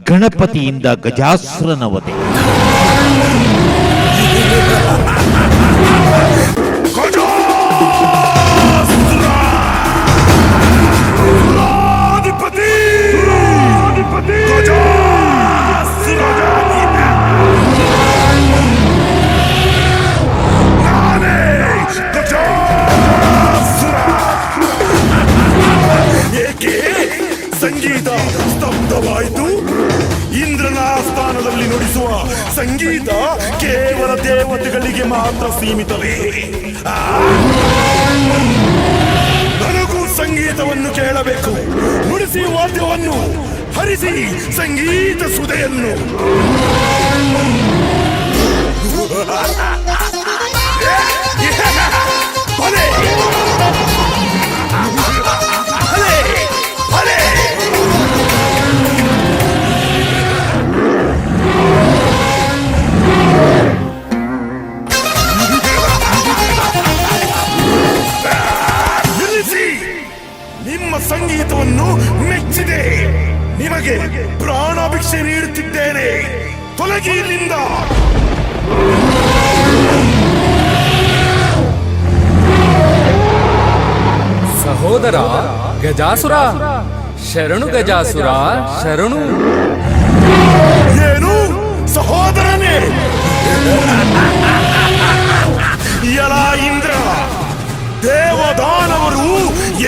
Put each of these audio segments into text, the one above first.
ಗಣಪತಿಯಿಂದ ಗಜಾಸುರನ ವಧೆ. ಸಂಗೀತ ಸ್ತಬ್ಧವಾಯಿತು. ಇಂದ್ರನ ಸ್ಥಾನದಲ್ಲಿ ನುಡಿಸುವ ಸಂಗೀತ ಕೇವಲ ದೇವತೆಗಳಿಗೆ ಮಾತ್ರ ಸೀಮಿತವೇ. ನನಗೂ ಸಂಗೀತವನ್ನು ಕೇಳಬೇಕು. ನುಡಿಸಿ ವಾದ್ಯವನ್ನು, ಹರಿಸಿ ಸಂಗೀತ ಸುಧೆಯನ್ನು. ನಿಮ್ಮ ಸಂಗೀತವನ್ನು ಮೆಚ್ಚಿದೆ. ನಿಮಗೆ ಪ್ರಾಣಭಿಕ್ಷೆ ನೀಡುತ್ತಿದ್ದೇನೆ. ತೊಲಗಿ ಇಲ್ಲಿಂದ. ಸಹೋದರ ಗಜಾಸುರ, ಶರಣು ಗಜಾಸುರ, ಶರಣು. ಏನು ಸಹೋದರನೇ? ಎಲ ಇಂದ್ರ, ದೇವದಾನವರು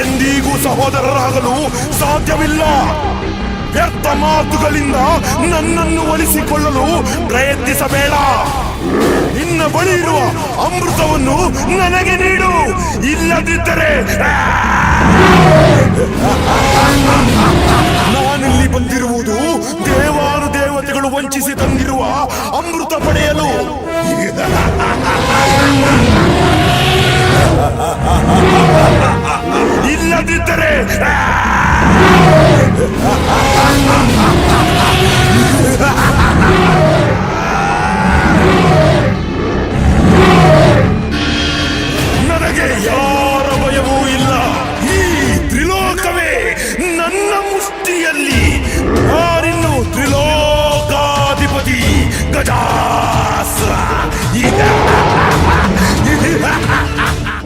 ಎಂದಿಗೂ ಸಹೋದರರಾಗಲು ಸಾಧ್ಯವಿಲ್ಲ. ವ್ಯರ್ಥ ಮಾತುಗಳಿಂದ ನನ್ನನ್ನು ಒಲಿಸಿಕೊಳ್ಳಲು ಪ್ರಯತ್ನಿಸಬೇಡ. ನಿನ್ನ ಬಳಿ ಇರುವ ಅಮೃತವನ್ನು ನನಗೆ ನೀಡು. ಇಲ್ಲದಿದ್ದರೆ ನಾನಿಲ್ಲಿ ಬಂದಿರುವುದು ದೇವಾನುದೇವತೆಗಳು ವಂಚಿಸಿ ತಂದಿರುವ ಅಮೃತ ಪಡೆಯಲು. ಇಲ್ಲದಿದ್ದರೆ ನನಗೆ ಯಾರ ಭಯವೂ ಇಲ್ಲ. ಈ ತ್ರಿಲೋಕವೇ ನನ್ನ ಮುಷ್ಟಿಯಲ್ಲಿ. ನಾನಿನ್ನು ತ್ರಿಲೋಕಾಧಿಪತಿ ಗಜಾಸುರ.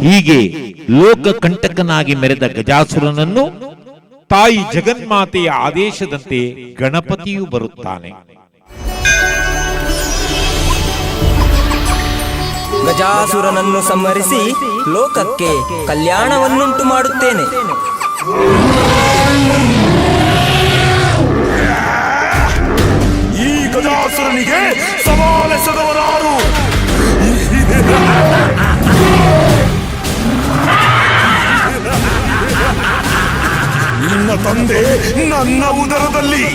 ಹೀಗೆ ಲೋಕಕಂಟಕನಾಗಿ ಮೆರೆದ ಗಜಾಸುರನನ್ನು ತಾಯಿ ಜಗನ್ಮಾತೆಯ ಆದೇಶದಂತೆ ಗಣಪತಿಯು ಬರುತ್ತಾನೆ. ಗಜಾಸುರನನ್ನು ಸಂಹರಿಸಿ ಲೋಕಕ್ಕೆ ಕಲ್ಯಾಣವನ್ನುಂಟು ಮಾಡುತ್ತೇನೆ. ಈ ಗಜಾಸುರನಿಗೆ ಸವಾಲೆಸೆದವರಾರು? ನಿನ್ನ ತಂದೆ ನನ್ನ ಉದರದಲ್ಲಿ.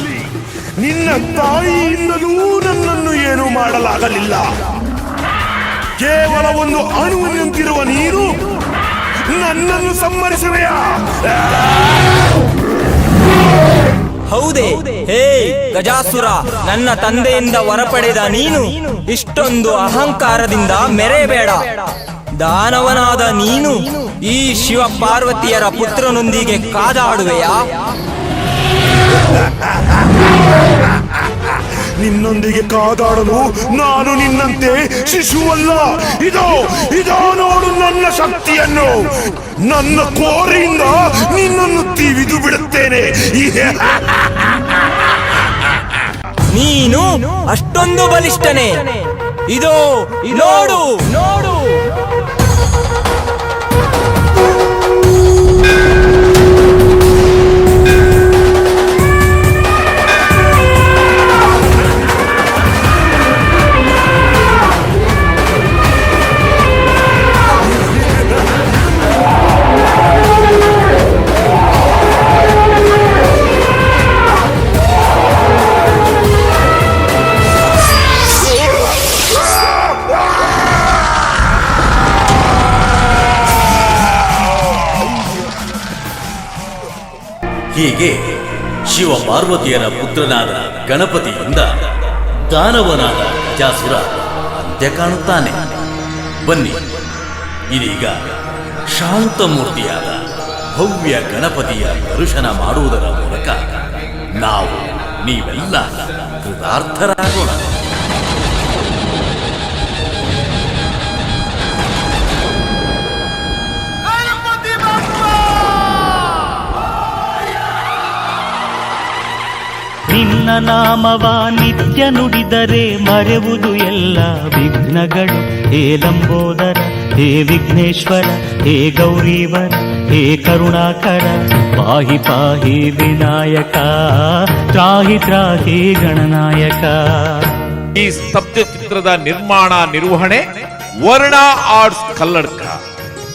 ನಿನ್ನ ತಾಯಿಯಿಂದಲೂ ನನ್ನನ್ನು ಏನು ಮಾಡಲಾಗಲಿಲ್ಲ. ಕೇವಲ ಒಂದು ಅಣುವಿನಂತಿರುವ ನೀರು ನನ್ನನ್ನು ಸಂಹರಿಸುವೆಯಾ? ಹೌದೇ? ಹೇ ಗಜಾಸುರ, ನನ್ನ ತಂದೆಯಿಂದ ವರ ಪಡೆದ ನೀನು ಇಷ್ಟೊಂದು ಅಹಂಕಾರದಿಂದ ಮೆರೆಯಬೇಡ. ದಾನವನಾದ ನೀನು ಈ ಶಿವ ಪಾರ್ವತಿಯರ ಪುತ್ರನೊಂದಿಗೆ ಕಾದಾಡುವೆಯಾ? ನಿನ್ನೊಂದಿಗೆ ಕಾದಾಡಲು ನಾನು ನಿನ್ನಂತೆ ಶಿಶುವಲ್ಲ. ಇದೋ ನೋಡು ನನ್ನ ಶಕ್ತಿಯನ್ನು. ನನ್ನ ಕೋರೆಯಿಂದ ನಿನ್ನನ್ನು ತಿವಿದು ಬಿಡುತ್ತೇನೆ. ನೀನು ಅಷ್ಟೊಂದು ಬಲಿಷ್ಠನೇ? ಇದೋ ನೋಡು ನೋಡು. ಹೀಗೆ ಶಿವ ಪಾರ್ವತಿಯರ ಪುತ್ರನಾದ ಗಣಪತಿಯಿಂದ ದಾನವನಾದ ಗಜಾಸುರ ಅಂತ್ಯ ಕಾಣುತ್ತಾನೆ. ಬನ್ನಿ, ಇದೀಗ ಶಾಂತಮೂರ್ತಿಯಾದ ಭವ್ಯ ಗಣಪತಿಯ ದರ್ಶನ ಮಾಡುವುದರ ಮೂಲಕ ನಾವು ನೀವೆಲ್ಲ ಕೃತಾರ್ಥರಾಗೋಣ. ನಿನ್ನ ನಾಮವ ನಿತ್ಯ ನುಡಿದರೆ ಮರೆವುದು ಎಲ್ಲ ವಿಘ್ನಗಳು. ಹೇ ಲಂಬೋದರ, ಹೇ ವಿಘ್ನೇಶ್ವರ, ಹೇ ಗೌರೀವರ, ಹೇ ಕರುಣಾಕರ, ಪಾಹಿ ಪಾಹಿ ವಿನಾಯಕ, ತ್ರಾಹಿ ತ್ರಾಹಿ ಗಣನಾಯಕ. ಈ ಸ್ತಬ್ಧ ಚಿತ್ರದ ನಿರ್ಮಾಣ ನಿರ್ವಹಣೆ ವರ್ಣ ಆರ್ಟ್ಸ್ ಕಲ್ಲಡ್ಕ.